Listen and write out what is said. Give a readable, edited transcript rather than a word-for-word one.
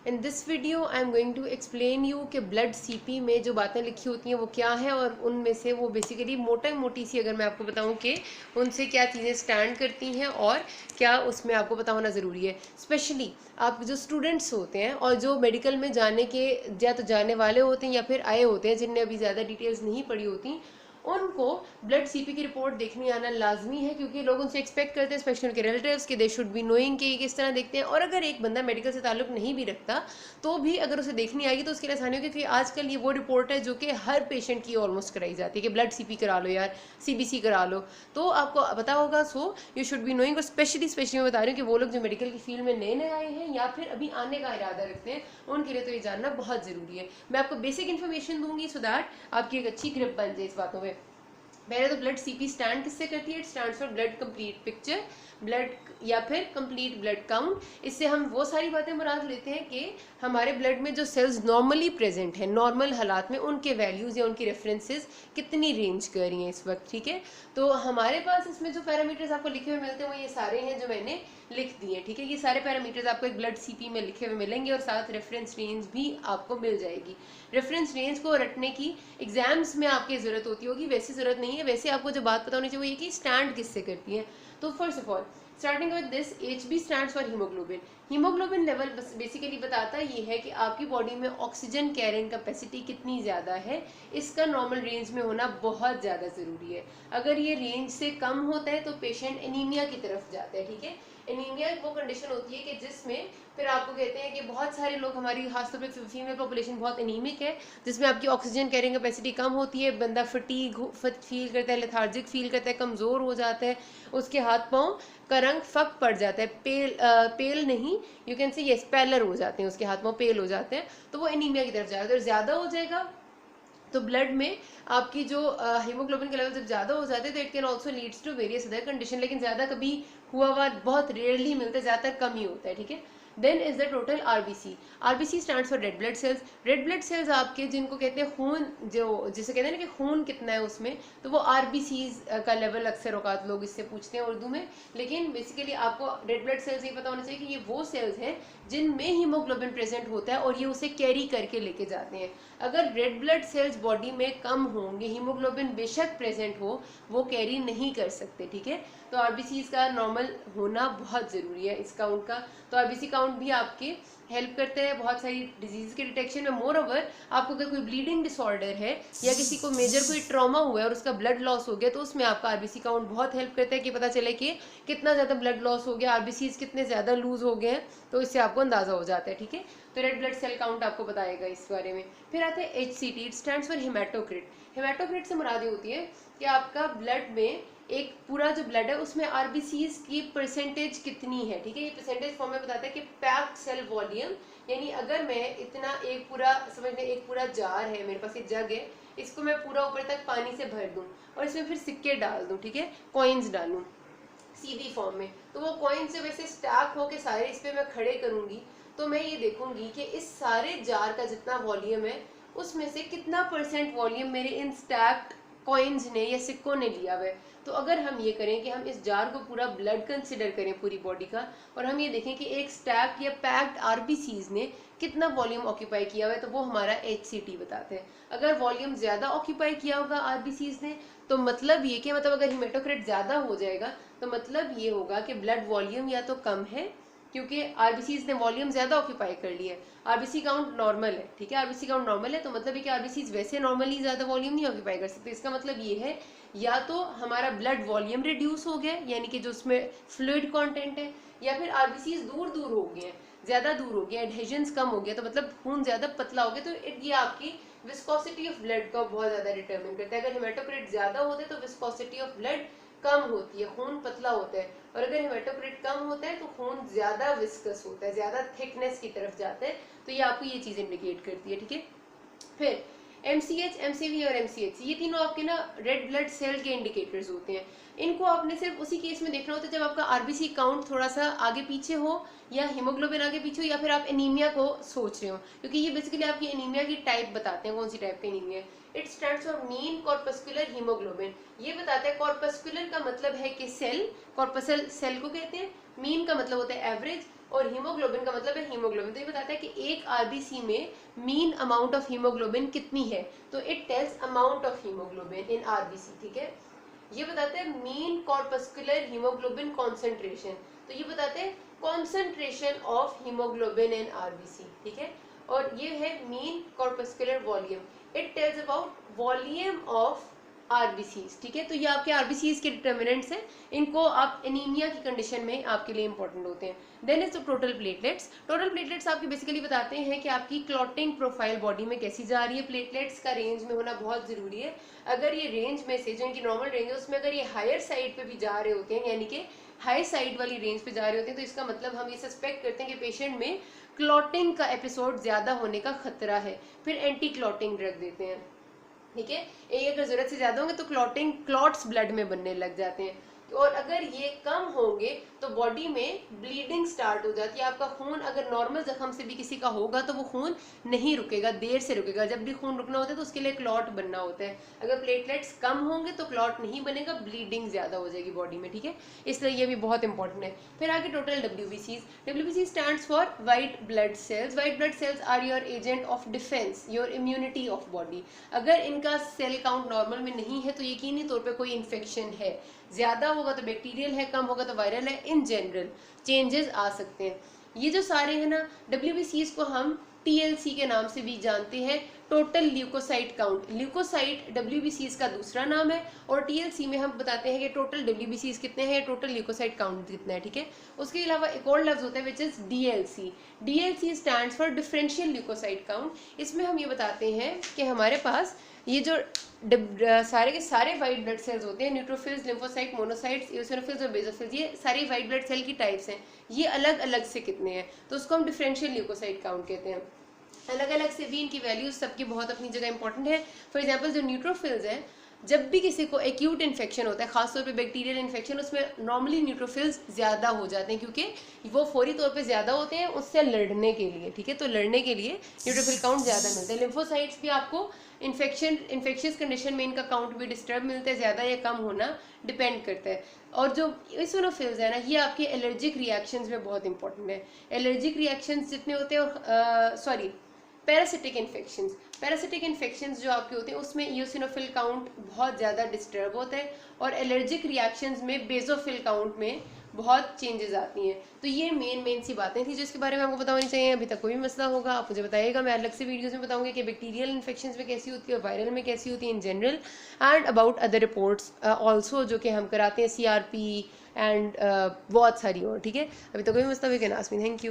In this video I am going to explain you कि blood CP में जो बातें लिखी होती हैं वो क्या है, और उनमें से वो बेसिकली मोटी सी अगर मैं आपको बताऊं कि उनसे क्या चीज़ें स्टैंड करती हैं और क्या उसमें आपको पता होना ज़रूरी है। स्पेशली आप जो स्टूडेंट्स होते हैं और जो मेडिकल में जाने के या तो जाने वाले होते हैं या फिर आए होते हैं, जिनने अभी ज़्यादा डिटेल्स नहीं पढ़ी होती, उनको ब्लड सीपी की रिपोर्ट देखने आना लाजमी है, क्योंकि लोग उनसे एक्सपेक्ट करते हैं, स्पेशली उनके रिलेटिव्स, कि दे शुड बी नोइंग कि किस तरह देखते हैं। और अगर एक बंदा मेडिकल से ताल्लुक नहीं भी रखता तो भी अगर उसे देखनी आएगी तो उसके लिए आसानी होगी, क्योंकि आजकल ये वो रिपोर्ट है जो कि हर पेशेंट की ऑलमोस्ट कराई जाती है कि ब्लड सीपी करा लो यार, सीबीसी करा लो, तो आपको पता होगा। So you should be knowing. और स्पेशली मैं बता रही हूँ कि वो लोग जो मेडिकल की फील्ड में नए नए आए हैं या फिर अभी आने का इरादा रखते हैं, उनके लिए तो ये जानना बहुत ज़रूरी है। मैं आपको बेसिक इन्फॉर्मेशन दूंगी सो दैट आपकी एक अच्छी ग्रिप बन जाए इस बातों में। पहले तो ब्लड सीपी स्टैंड किससे करती है? It stands for blood complete picture, blood या फिर कंप्लीट ब्लड काउंट। इससे हम वो सारी बातें मुराद लेते हैं कि हमारे ब्लड में जो सेल्स नॉर्मली प्रेजेंट है, नॉर्मल हालात में, उनके वैल्यूज या उनकी रेफरेंसेस कितनी रेंज कर रही हैं इस वक्त, ठीक है। तो हमारे पास इसमें जो पैरामीटर्स आपको लिखे हुए मिलते हैं वो ये सारे हैं जो मैंने लिख दिए, ठीक है। ये सारे पैरामीटर्स आपको एक ब्लड सीपी में लिखे हुए मिलेंगे और साथ रेफरेंस रेंज भी आपको मिल जाएगी। रेफरेंस रेंज को रटने की एग्जाम्स में आपकी जरूरत होती होगी, वैसी जरूरत नहीं है। वैसे आपको जो बात पता होनी चाहिए वो ये कि स्टैंड किससे करती है। तो first of all starting with this, HB stands for haemoglobin. Haemoglobin level basically बताता ये है कि आपकी बॉडी में ऑक्सीजन कैरिंग कैपेसिटी कितनी ज़्यादा है। इसका नॉर्मल रेंज में होना बहुत ज़्यादा ज़रूरी है। अगर ये रेंज से कम होता है तो पेशेंट एनीमिया की तरफ जाता है, ठीक है। एनीमिया वो कंडीशन होती है कि जिसमें फिर आपको कहते हैं कि बहुत सारे लोग, हमारी खासतौर पर फीमेल पॉपुलेशन बहुत एनीमिक है, जिसमें आपकी ऑक्सीजन कैरिंग कैपेसिटी कम होती है, बंदा फटीग फील करता है, लेथार्जिक फील करता है, कमज़ोर हो जाता है, उसके हाथ पाँव का रंग फक पड़ जाता है, पेल नहीं, you can say yes, pallor हो जाते हैं, उसके हाथ पाँव पेल हो जाते हैं, तो वो एनीमिया की तरफ जाएगा। अगर ज़्यादा हो जाएगा तो ब्लड में आपकी जो हीमोग्लोबिन के लेवल जब ज़्यादा हो जाते हैं तो it can also leads to various other condition, लेकिन ज़्यादा कभी हुआ हुआ बहुत रेयरली मिलता है, ज़्यादातर कम ही होता है, ठीक है। Then is the total RBC. RBC stands for red blood cells. Red blood cells आपके जिनको कहते हैं खून, जो जिसे कहते हैं ना कि खून कितना है उसमें, तो वो आरबीसीज का लेवल अक्सर औकात लोग इससे पूछते हैं उर्दू में, लेकिन बेसिकली आपको रेड ब्लड सेल्स ये पता होना चाहिए कि ये वो सेल्स हैं जिनमें हीमोग्लोबिन प्रेजेंट होता है और ये उसे कैरी करके लेके जाते हैं। अगर रेड ब्लड सेल्स बॉडी में कम होंगे, हीमोग्लोबिन बेशक प्रेजेंट हो, वो कैरी नहीं कर सकते, ठीक है। तो आरबीसी का नॉर्मल होना बहुत ज़रूरी है इस काउंट का। तो आरबीसी काउंट भी आपके हेल्प करते हैं बहुत सारी डिजीज के डिटेक्शन में। मोर ओवर आपको अगर कोई ब्लीडिंग डिसऑर्डर है या किसी को मेजर कोई ट्रॉमा हुआ है और उसका ब्लड लॉस हो गया, तो उसमें आपका आरबीसी काउंट बहुत हेल्प करता है कि पता चले कि कितना ज़्यादा ब्लड लॉस हो गया, आरबीसीज कितने ज़्यादा लूज हो गए हैं, तो इससे आपको अंदाज़ा हो जाता है, ठीक है। तो रेड ब्लड सेल काउंट आपको बताएगा इस बारे में। फिर आते हैं HCT, it stands for haematocrit. Haematocrit से मुराद होती है कि आपका ब्लड में एक पूरा जो ब्लड है उसमें आरबीसीज की परसेंटेज कितनी है, ठीक है। ये परसेंटेज फॉर्म में बताता है कि पैक्ड सेल वॉल्यूम, यानी अगर मैं इतना एक पूरा, समझ लें एक पूरा जार है मेरे पास, एक जग है, इसको मैं पूरा ऊपर तक पानी से भर दूं और इसमें फिर सिक्के डाल दूं, ठीक है, कॉइन्स डालूं सीधी फॉर्म में, तो वो कॉइन से वैसे स्टैक होके सारे इस पे मैं खड़े करूंगी, तो मैं ये देखूंगी कि इस सारे जार का जितना वॉल्यूम है उसमें से कितना परसेंट वॉल्यूम मेरे इन स्टैक्ड कॉइन्स ने या सिक्कों ने लिया हुआ है। तो अगर हम ये करें कि हम इस जार को पूरा ब्लड कंसिडर करें पूरी बॉडी का, और हम ये देखें कि एक स्टैक या पैक्ड आरबीसीज ने कितना वॉल्यूम ऑक्यूपाई किया हुआ है, तो वो हमारा HCT बताते हैं। अगर वॉल्यूम ज्यादा ऑक्यूपाई किया होगा आरबीसीज ने, तो मतलब ये कि मतलब अगर हीमेटोक्रिट ज्यादा हो जाएगा तो मतलब ये होगा कि ब्लड वॉल्यूम या तो कम है, क्योंकि आरबीसीज ने वॉल्यूम ज्यादा ऑक्यूपाई कर लिया है। आरबीसी काउंट नॉर्मल है, ठीक है, आरबीसी काउंट नॉर्मल है, तो मतलब है कि आरबीसीज वैसे नॉर्मली ज्यादा वॉल्यूम नहीं ऑक्यूपाई कर सकते। इसका मतलब ये है या तो हमारा ब्लड वॉल्यूम रिड्यूस हो गया, यानी कि जो उसमें फ्लूइड कंटेंट है, या फिर आरबीसीज दूर दूर हो गए हैं, ज्यादा दूर हो गया, एडहेजन्स कम हो गया, तो मतलब खून ज्यादा पतला हो गया। तो ये आपकी विस्कोसिटी ऑफ ब्लड को बहुत ज्यादा डिटरमिन करता है। अगर हेमाटोक्रिट ज्यादा होते तो विस्कोसिटी ऑफ ब्लड कम होती है, खून पतला होता है, और अगर हेमाटोक्रिट कम होता है तो खून ज्यादा विस्कस होता है, ज्यादा थिकनेस की तरफ जाता है। तो ये आपको ये चीज इंडिकेट करती है, ठीक है। फिर MCH, MCV और MCH, ये तीनों आपके ना रेड ब्लड सेल के इंडिकेटर्स होते हैं। इनको आपने सिर्फ उसी केस में देखना होता है जब आपका आरबीसी काउंट थोड़ा सा आगे पीछे हो, या हीमोग्लोबिन आगे पीछे हो, या फिर आप एनीमिया को सोच रहे हो, क्योंकि ये बेसिकली आपकी एनीमिया की टाइप बताते हैं, कौन सी टाइप का एनीमिया है। It stands for mean corpuscular haemoglobin. ये बताता है, कॉर्पस्कुलर का मतलब है कि सेल, कॉर्पसल सेल को कहते हैं, मीन का मतलब होता है एवरेज, और हीमोग्लोबिन का मतलब है हीमोग्लोबिन। तो ये बताता है कि एक आरबीसी में मीन अमाउंट ऑफ हीमोग्लोबिन कितनी है, तो it tells amount of haemoglobin in RBC, ठीक है। ये बताते हैं मीन कॉर्पस्कुलर हीमोग्लोबिन कॉन्सेंट्रेशन, तो ये बताते हैं concentration of haemoglobin in RBC, ठीक है। और ये है mean corpuscular volume, it tells about volume of RBCs, ठीक है। तो ये आपके आरबीसीज के डिटर्मिनेंट्स हैं, इनको आप एनीमिया की कंडीशन में आपके लिए इंपॉर्टेंट होते हैं। Then is the total platelets. Total platelets आपके बेसिकली बताते हैं कि आपकी क्लॉटिंग प्रोफाइल बॉडी में कैसी जा रही है। प्लेटलेट्स का रेंज में होना बहुत जरूरी है। अगर ये रेंज में से जो इनकी नॉर्मल रेंज है उसमें अगर ये हायर साइड पे भी जा रहे होते हैं, यानी कि हाई साइड वाली रेंज पे जा रहे होते हैं, तो इसका मतलब हम ये सस्पेक्ट करते हैं कि पेशेंट में क्लॉटिंग का एपिसोड ज्यादा होने का खतरा है। फिर एंटी क्लॉटिंग ड्रग देते हैं, ठीक है। ये अगर जरूरत से ज्यादा होंगे तो क्लॉट्स ब्लड में बनने लग जाते हैं। और अगर ये कम होंगे तो बॉडी में ब्लीडिंग स्टार्ट हो जाती है। आपका खून अगर नॉर्मल जख्म से भी किसी का होगा तो वो खून नहीं रुकेगा, देर से रुकेगा। जब भी खून रुकना होता है तो उसके लिए क्लॉट बनना होता है। अगर प्लेटलेट्स कम होंगे तो क्लॉट नहीं बनेगा, ब्लीडिंग ज्यादा हो जाएगी बॉडी में, ठीक है। इसलिए ये भी बहुत इंपॉर्टेंट है। फिर आगे टोटल डब्ल्यूबीसीज। WBC stands for white blood cells. White blood cells are your agent of defence, your immunity of body. अगर इनका सेल काउंट नॉर्मल में नहीं है तो यकीनी तौर पे कोई इन्फेक्शन है। ज्यादा होगा तो बैक्टीरियल है, कम होगा तो वायरल है। इन जनरल चेंजेस आ सकते हैं। ये जो सारे हैं ना डब्ल्यूबीसीज को हम टीएलसी के नाम से भी जानते हैं, टोटल ल्यूकोसाइट काउंट। ल्यूकोसाइट डब्ल्यूबीसीज का दूसरा नाम है और टीएलसी में हम बताते हैं कि टोटल डब्ल्यूबीसीज कितने हैं, टोटल ल्यूकोसाइट काउंट कितना है, ठीक है। उसके अलावा एक और लफ्ज होता है which is DLC. DLC stands for differential leukocyte count. इसमें हम ये बताते हैं कि हमारे पास ये जो सारे के सारे वाइट ब्लड सेल्स होते हैं, न्यूट्रोफिल्स, लिम्फोसाइट, मोनोसाइट्स, इओसिनोफिल्स और बेसोफिल्स, ये सारे वाइट ब्लड सेल की टाइप्स हैं। ये अलग अलग से कितने हैं तो उसको हम डिफरेंशियल ल्यूकोसाइट काउंट कहते हैं। अलग अलग से भी इनकी वैल्यूज सबकी बहुत अपनी जगह इंपॉर्टेंट है। फॉर एग्जांपल जो न्यूट्रोफिल्स हैं, जब भी किसी को एक्यूट इन्फेक्शन होता है, खासतौर पे बैक्टीरियल इन्फेक्शन, उसमें नॉर्मली न्यूट्रोफिल्स ज़्यादा हो जाते हैं क्योंकि वो फौरी तौर पे ज़्यादा होते हैं उससे लड़ने के लिए, ठीक है। तो लड़ने के लिए न्यूट्रोफिल काउंट ज़्यादा मिलता है। लिम्फोसाइट्स भी आपको इन्फेक्शियस कंडीशन में इनका काउंट भी डिस्टर्ब मिलता है, ज़्यादा या कम होना डिपेंड करता है। और जो इओसिनोफिल्स है ना, ये आपके एलर्जिक रिएक्शंस में बहुत इंपॉर्टेंट है। एलर्जिक रिएक्शंस जितने होते हैं, और पैरासिटिक इन्फेक्शंस जो आपके होते हैं उसमें इओसिनोफिल काउंट बहुत ज़्यादा डिस्टर्ब होता है और एलर्जिक रिएक्शंस में बेसोफिल काउंट में बहुत चेंजेस आती हैं। तो ये मेन सी बातें थी जो इसके बारे में आपको बतानी चाहिए। अभी तक कोई भी मसला होगा आप मुझे बताइएगा, मैं अलग से वीडियोस में बताऊंगी कि बैक्टीरियल इन्फेक्शंस में कैसी होती है और वायरल में कैसी होती है in general, and about other reports also जो कि हम कराते हैं CRP एंड बहुत सारी और, ठीक है। अभी तक कोई मसला हुई कि नाज़मीन, थैंक यू।